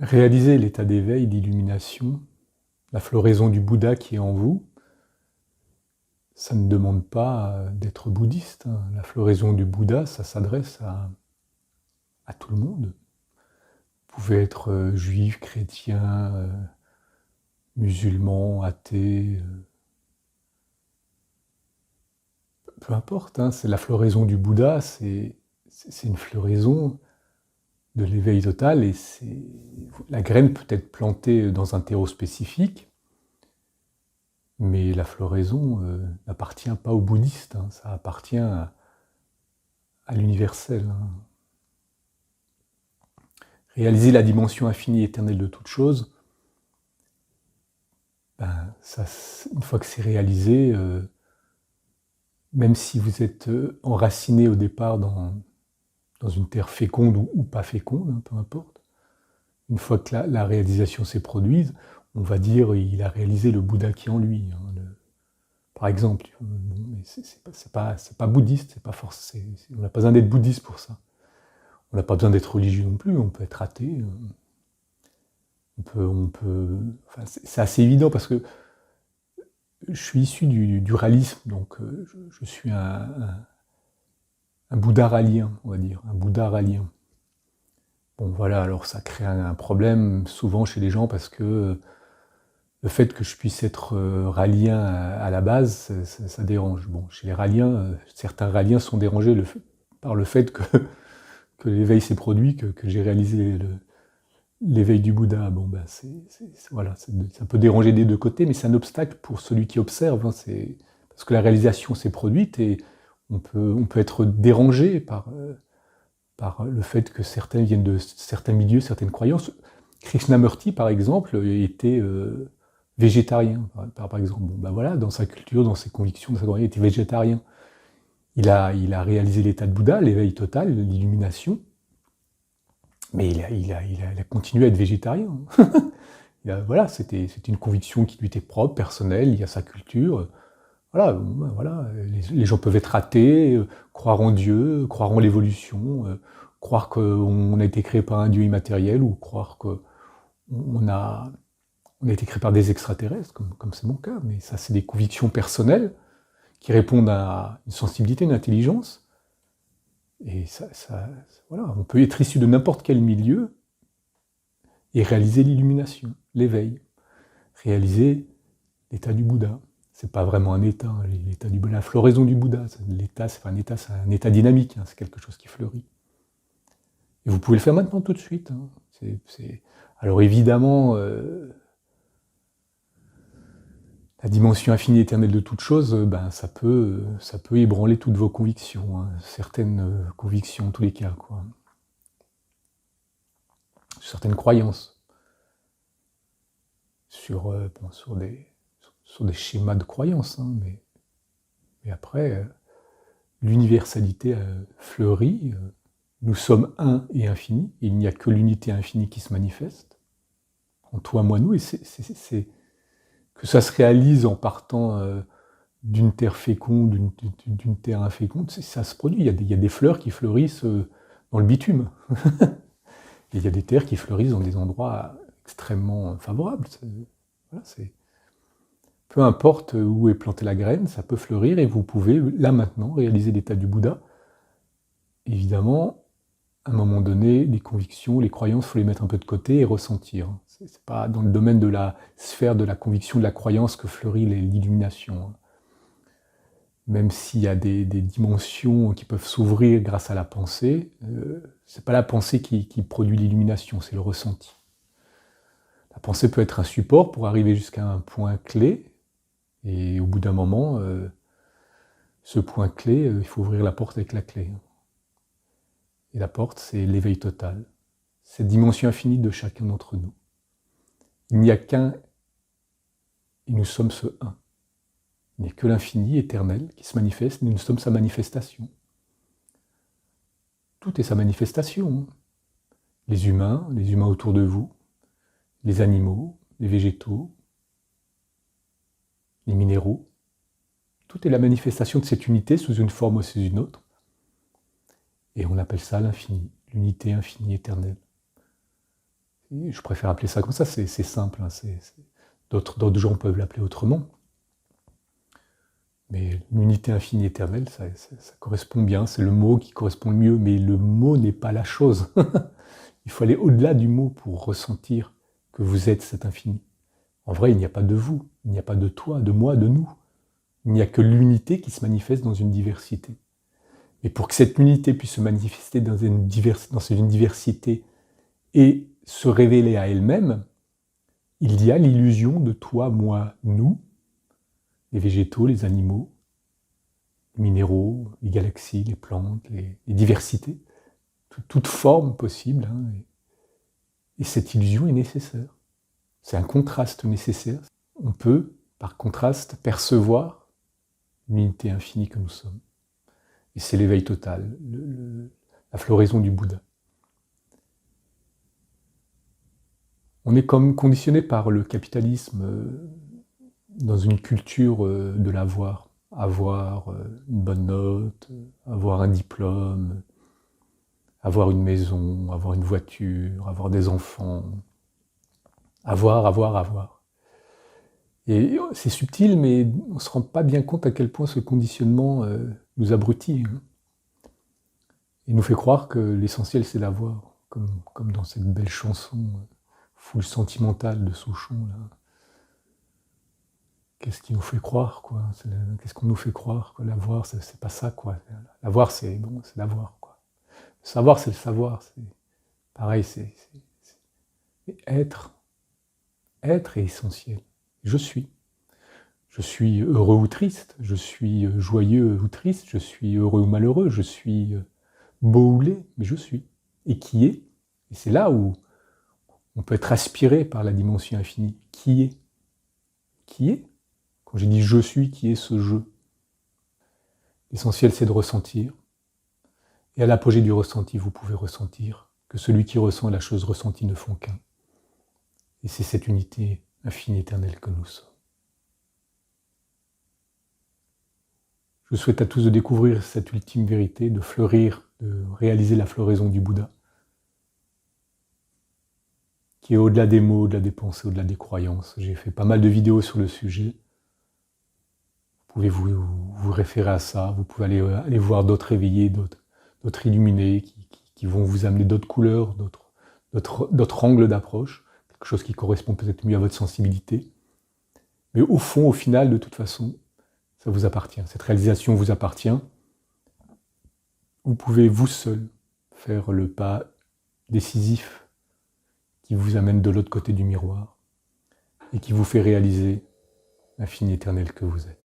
Réaliser l'état d'éveil, d'illumination, la floraison du Bouddha qui est en vous, ça ne demande pas d'être bouddhiste. La floraison du Bouddha, ça s'adresse à tout le monde. Vous pouvez être juif, chrétien, musulman, athée, peu importe. C'est la floraison du Bouddha, c'est une floraison de l'éveil total, et la graine peut être plantée dans un terreau spécifique, mais la floraison n'appartient pas aux bouddhistes, ça appartient à l'universel. Réaliser la dimension infinie et éternelle de toute chose, une fois que c'est réalisé, même si vous êtes enraciné au départ dans une terre féconde ou pas féconde, peu importe, une fois que la réalisation s'est produite, on va dire il a réalisé le Bouddha qui est en lui. Par exemple, mais c'est pas bouddhiste, c'est pas forcé. On n'a pas besoin d'être bouddhiste pour ça. On n'a pas besoin d'être religieux non plus, on peut être athée. Enfin, c'est assez évident parce que je suis issu du dualisme, donc je suis un Bouddha ralien, on va dire, un Bouddha ralien. Bon voilà, alors ça crée un problème souvent chez les gens parce que le fait que je puisse être ralien à la base, ça dérange. Bon, chez les raliens, certains raliens sont dérangés par le fait que l'éveil s'est produit, que j'ai réalisé l'éveil du Bouddha. Bon, voilà, ça peut déranger des deux côtés, mais c'est un obstacle pour celui qui observe. Parce que la réalisation s'est produite et on peut être dérangé par le fait que certains viennent de certains milieux, certaines croyances. Krishnamurti, par exemple, était végétarien, par exemple. Bon, voilà, dans sa culture, dans ses convictions, il était végétarien. Il a réalisé l'état de Bouddha, l'éveil total, l'illumination, mais il a continué à être végétarien. Voilà, c'était une conviction qui lui était propre, personnelle, il y a sa culture. Voilà, les gens peuvent être athées, croire en Dieu, croire en l'évolution, croire qu'on a été créé par un Dieu immatériel, ou croire qu'on a été créé par des extraterrestres, comme c'est mon cas, mais ça c'est des convictions personnelles qui répondent à une sensibilité, une intelligence. Et voilà, on peut être issu de n'importe quel milieu et réaliser l'illumination, l'éveil, réaliser l'état du Bouddha. C'est pas vraiment un état, l'état du Bouddha, la floraison du Bouddha. L'état, c'est pas un état, c'est un état dynamique, c'est quelque chose qui fleurit. Et vous pouvez le faire maintenant tout de suite. Alors évidemment, la dimension infinie éternelle de toute chose, ça peut ébranler toutes vos convictions, certaines convictions en tous les cas, quoi. Certaines croyances sur des schémas de croyances, mais après, l'universalité fleurit, nous sommes un et infini, il n'y a que l'unité infinie qui se manifeste, en toi, moi, nous, et c'est que ça se réalise en partant d'une terre féconde, d'une terre inféconde, ça se produit, il y a des fleurs qui fleurissent dans le bitume, et il y a des terres qui fleurissent dans des endroits extrêmement favorables. Voilà, peu importe où est plantée la graine, ça peut fleurir et vous pouvez, là maintenant, réaliser l'état du Bouddha. Évidemment, à un moment donné, les convictions, les croyances, il faut les mettre un peu de côté et ressentir. C'est pas dans le domaine de la sphère de la conviction, de la croyance que fleurit l'illumination. Même s'il y a des dimensions qui peuvent s'ouvrir grâce à la pensée, c'est pas la pensée qui produit l'illumination, c'est le ressenti. La pensée peut être un support pour arriver jusqu'à un point clé, et au bout d'un moment, ce point clé, il faut ouvrir la porte avec la clé. Et la porte, c'est l'éveil total. Cette dimension infinie de chacun d'entre nous. Il n'y a qu'un, et nous sommes ce un. Il n'y a que l'infini éternel qui se manifeste, et nous sommes sa manifestation. Tout est sa manifestation. Les humains autour de vous, les animaux, les végétaux, les minéraux. Tout est la manifestation de cette unité sous une forme ou sous une autre. Et on appelle ça l'infini, l'unité infinie éternelle. je préfère appeler ça comme ça, c'est simple, hein, d'autres gens peuvent l'appeler autrement. Mais l'unité infinie éternelle, ça correspond bien, c'est le mot qui correspond le mieux, mais le mot n'est pas la chose. Il faut aller au-delà du mot pour ressentir que vous êtes cet infini. En vrai, il n'y a pas de vous, il n'y a pas de toi, de moi, de nous. Il n'y a que l'unité qui se manifeste dans une diversité. Mais pour que cette unité puisse se manifester dans une diversité et se révéler à elle-même, il y a l'illusion de toi, moi, nous, les végétaux, les animaux, les minéraux, les galaxies, les plantes, les diversités, toute forme possible. Hein, et cette illusion est nécessaire. C'est un contraste nécessaire. On peut, par contraste, percevoir l'unité infinie que nous sommes. Et c'est l'éveil total, la floraison du Bouddha. On est comme conditionné par le capitalisme dans une culture de l'avoir. Avoir une bonne note, avoir un diplôme, avoir une maison, avoir une voiture, avoir des enfants. Avoir. Et c'est subtil, mais on ne se rend pas bien compte à quel point ce conditionnement nous abrutit. Hein, et nous fait croire que l'essentiel c'est d'avoir, comme dans cette belle chanson full sentimentale de Souchon. Là. Qu'est-ce qui nous fait croire, quoi? Qu'est-ce qu'on nous fait croire, quoi? L'avoir, c'est pas ça, quoi. L'avoir, c'est bon, c'est l'avoir, quoi. Le savoir, c'est le savoir. C'est pareil, c'est être. Être est essentiel. Je suis. Je suis heureux ou triste. Je suis joyeux ou triste. Je suis heureux ou malheureux. Je suis beau ou laid, mais je suis. Et qui est? Et c'est là où on peut être aspiré par la dimension infinie. Qui est? Qui est? Quand j'ai dit « je suis », qui est ce « je » ? L'essentiel, c'est de ressentir. Et à l'apogée du ressenti, vous pouvez ressentir que celui qui ressent et la chose ressentie ne font qu'un. Et c'est cette unité infinie, éternelle que nous sommes. Je souhaite à tous de découvrir cette ultime vérité, de fleurir, de réaliser la floraison du Bouddha, qui est au-delà des mots, au-delà des pensées, au-delà des croyances. J'ai fait pas mal de vidéos sur le sujet. Vous pouvez vous référer à ça, vous pouvez aller voir d'autres éveillés, d'autres illuminés qui vont vous amener d'autres couleurs, d'autres angles d'approche, quelque chose qui correspond peut-être mieux à votre sensibilité. Mais au fond, au final, de toute façon, ça vous appartient. Cette réalisation vous appartient. Vous pouvez vous seul faire le pas décisif qui vous amène de l'autre côté du miroir et qui vous fait réaliser l'infini éternel que vous êtes.